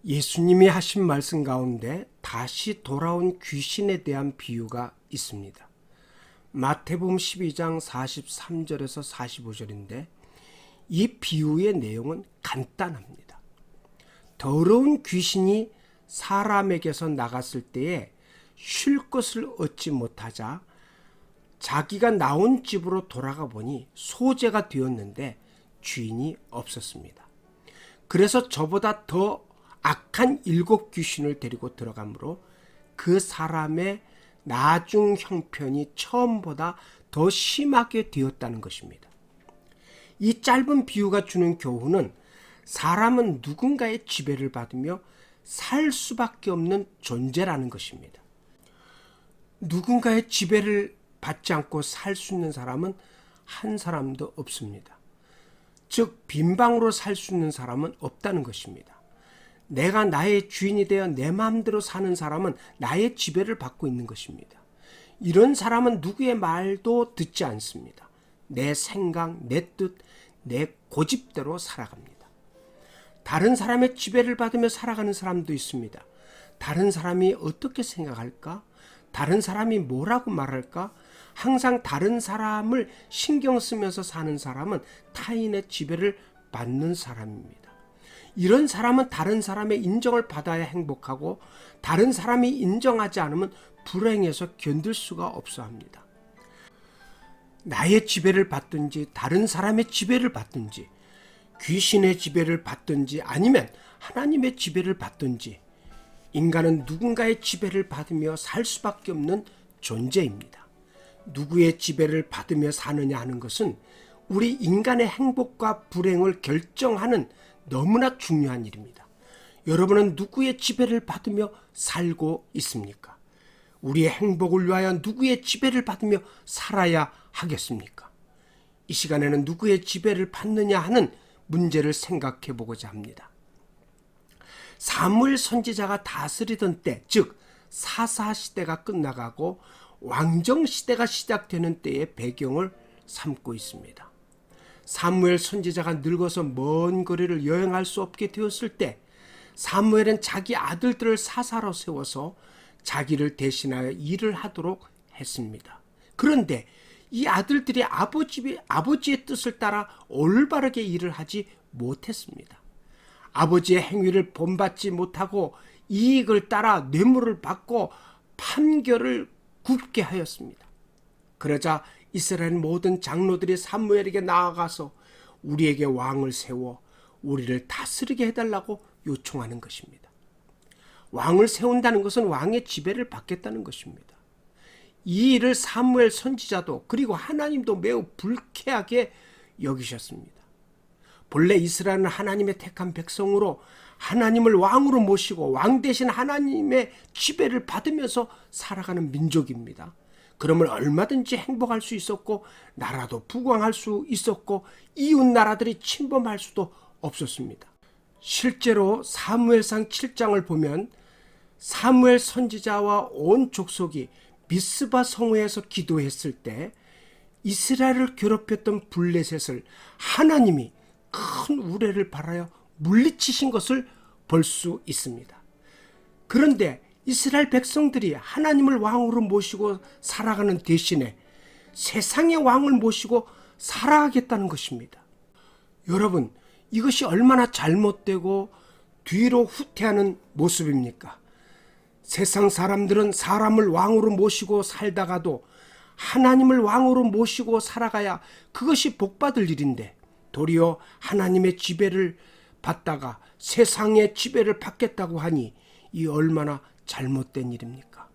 예수님이 하신 말씀 가운데 다시 돌아온 귀신에 대한 비유가 있습니다. 마태복음 12장 43절에서 45절인데 이 비유의 내용은 간단합니다. 더러운 귀신이 사람에게서 나갔을 때에 쉴 것을 얻지 못하자 자기가 나온 집으로 돌아가 보니 소재가 되었는데 주인이 없었습니다. 그래서 저보다 더 악한 7 귀신을 데리고 들어가므로 그 사람의 나중 형편이 처음보다 더 심하게 되었다는 것입니다. 이 짧은 비유가 주는 교훈은 사람은 누군가의 지배를 받으며 살 수밖에 없는 존재라는 것입니다. 누군가의 지배를 받지 않고 살 수 있는 사람은 한 사람도 없습니다. 즉 빈방으로 살 수 있는 사람은 없다는 것입니다. 내가 나의 주인이 되어 내 마음대로 사는 사람은 나의 지배를 받고 있는 것입니다. 이런 사람은 누구의 말도 듣지 않습니다. 내 생각, 내 뜻, 내 고집대로 살아갑니다. 다른 사람의 지배를 받으며 살아가는 사람도 있습니다. 다른 사람이 어떻게 생각할까? 다른 사람이 뭐라고 말할까? 항상 다른 사람을 신경 쓰면서 사는 사람은 타인의 지배를 받는 사람입니다. 이런 사람은 다른 사람의 인정을 받아야 행복하고 다른 사람이 인정하지 않으면 불행해서 견딜 수가 없어 합니다. 나의 지배를 받든지 다른 사람의 지배를 받든지 귀신의 지배를 받든지 아니면 하나님의 지배를 받든지 인간은 누군가의 지배를 받으며 살 수밖에 없는 존재입니다. 누구의 지배를 받으며 사느냐 하는 것은 우리 인간의 행복과 불행을 결정하는 너무나 중요한 일입니다. 여러분은 누구의 지배를 받으며 살고 있습니까? 우리의 행복을 위하여 누구의 지배를 받으며 살아야 하겠습니까? 이 시간에는 누구의 지배를 받느냐 하는 문제를 생각해 보고자 합니다. 사무엘 선지자가 다스리던 때, 즉 사사 시대가 끝나가고 왕정 시대가 시작되는 때의 배경을 삼고 있습니다. 사무엘 선지자가 늙어서 먼 거리를 여행할 수 없게 되었을 때 사무엘은 자기 아들들을 사사로 세워서 자기를 대신하여 일을 하도록 했습니다. 그런데 이 아들들이 아버지의 뜻을 따라 올바르게 일을 하지 못했습니다. 아버지의 행위를 본받지 못하고 이익을 따라 뇌물을 받고 판결을 굽게 하였습니다. 그러자 이스라엘 모든 장로들이 사무엘에게 나아가서 우리에게 왕을 세워 우리를 다스리게 해달라고 요청하는 것입니다. 왕을 세운다는 것은 왕의 지배를 받겠다는 것입니다. 이 일을 사무엘 선지자도 그리고 하나님도 매우 불쾌하게 여기셨습니다. 본래 이스라엘은 하나님의 택한 백성으로 하나님을 왕으로 모시고 왕 대신 하나님의 지배를 받으면서 살아가는 민족입니다. 그러면 얼마든지 행복할 수 있었고 나라도 부강할 수 있었고 이웃 나라들이 침범할 수도 없었습니다. 실제로 사무엘상 7장을 보면 사무엘 선지자와 온 족속이 미스바 성회에서 기도했을 때 이스라엘을 괴롭혔던 블레셋을 하나님이 큰 우레를 발하여 물리치신 것을 볼 수 있습니다. 그런데 이스라엘 백성들이 하나님을 왕으로 모시고 살아가는 대신에 세상의 왕을 모시고 살아가겠다는 것입니다. 여러분, 이것이 얼마나 잘못되고 뒤로 후퇴하는 모습입니까? 세상 사람들은 사람을 왕으로 모시고 살다가도 하나님을 왕으로 모시고 살아가야 그것이 복받을 일인데 도리어 하나님의 지배를 받다가 세상의 지배를 받겠다고 하니 이 얼마나 잘못된 일입니까?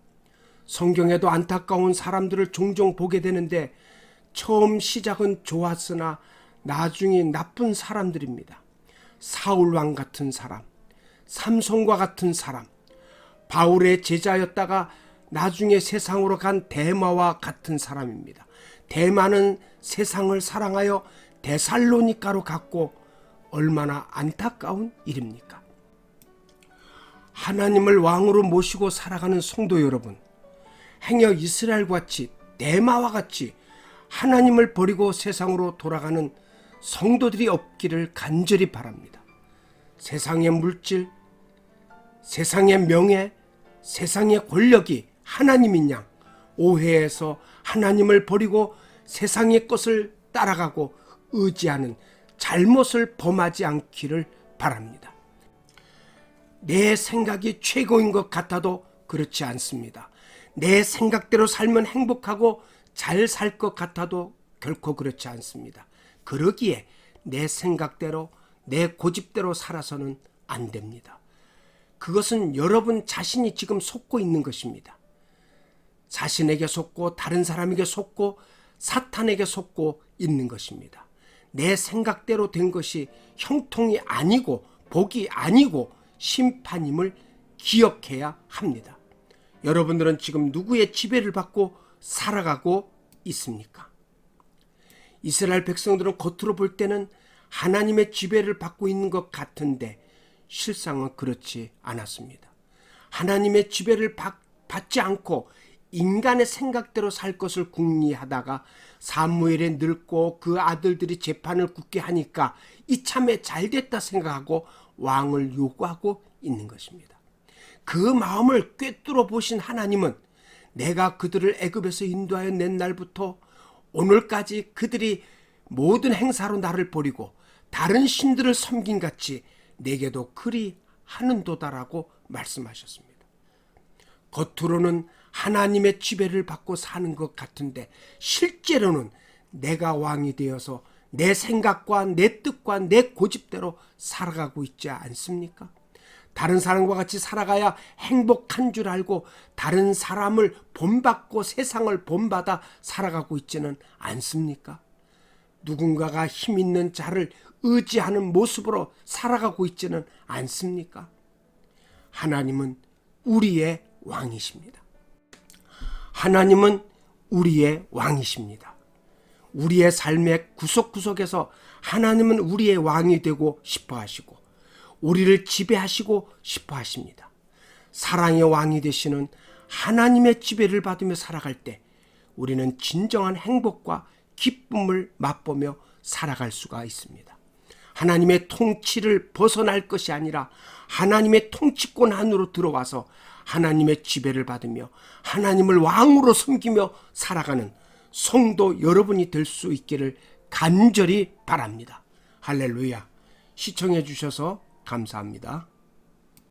성경에도 안타까운 사람들을 종종 보게 되는데 처음 시작은 좋았으나 나중에 나쁜 사람들입니다. 사울왕 같은 사람, 삼손과 같은 사람, 바울의 제자였다가 나중에 세상으로 간 데마와 같은 사람입니다. 데마는 세상을 사랑하여 데살로니가로 갔고 얼마나 안타까운 일입니까? 하나님을 왕으로 모시고 살아가는 성도 여러분, 행여 이스라엘과 같이 데마와 같이 하나님을 버리고 세상으로 돌아가는 성도들이 없기를 간절히 바랍니다. 세상의 물질, 세상의 명예, 세상의 권력이 하나님인 양 오해해서 하나님을 버리고 세상의 것을 따라가고 의지하는 잘못을 범하지 않기를 바랍니다. 내 생각이 최고인 것 같아도 그렇지 않습니다. 내 생각대로 살면 행복하고 잘 살 것 같아도 결코 그렇지 않습니다. 그러기에 내 생각대로 내 고집대로 살아서는 안 됩니다. 그것은 여러분 자신이 지금 속고 있는 것입니다. 자신에게 속고 다른 사람에게 속고 사탄에게 속고 있는 것입니다. 내 생각대로 된 것이 형통이 아니고 복이 아니고 심판임을 기억해야 합니다. 여러분들은 지금 누구의 지배를 받고 살아가고 있습니까? 이스라엘 백성들은 겉으로 볼 때는 하나님의 지배를 받고 있는 것 같은데 실상은 그렇지 않았습니다. 하나님의 지배를 받지 않고 인간의 생각대로 살 것을 궁리하다가 사무엘에 늙고 그 아들들이 재판을 굳게 하니까 이참에 잘됐다 생각하고 왕을 요구하고 있는 것입니다. 그 마음을 꿰뚫어 보신 하나님은 내가 그들을 애굽에서 인도하여 낸 날부터 오늘까지 그들이 모든 행사로 나를 버리고 다른 신들을 섬긴 같이 내게도 그리 하는도다라고 말씀하셨습니다. 겉으로는 하나님의 지배를 받고 사는 것 같은데 실제로는 내가 왕이 되어서 내 생각과 내 뜻과 내 고집대로 살아가고 있지 않습니까? 다른 사람과 같이 살아가야 행복한 줄 알고 다른 사람을 본받고 세상을 본받아 살아가고 있지는 않습니까? 누군가가 힘 있는 자를 의지하는 모습으로 살아가고 있지는 않습니까? 하나님은 우리의 왕이십니다. 하나님은 우리의 왕이십니다. 우리의 삶의 구석구석에서 하나님은 우리의 왕이 되고 싶어 하시고 우리를 지배하시고 싶어 하십니다. 사랑의 왕이 되시는 하나님의 지배를 받으며 살아갈 때 우리는 진정한 행복과 기쁨을 맛보며 살아갈 수가 있습니다. 하나님의 통치를 벗어날 것이 아니라 하나님의 통치권 안으로 들어와서 하나님의 지배를 받으며 하나님을 왕으로 섬기며 살아가는 성도 여러분이 될 수 있기를 간절히 바랍니다. 할렐루야. 시청해 주셔서 감사합니다.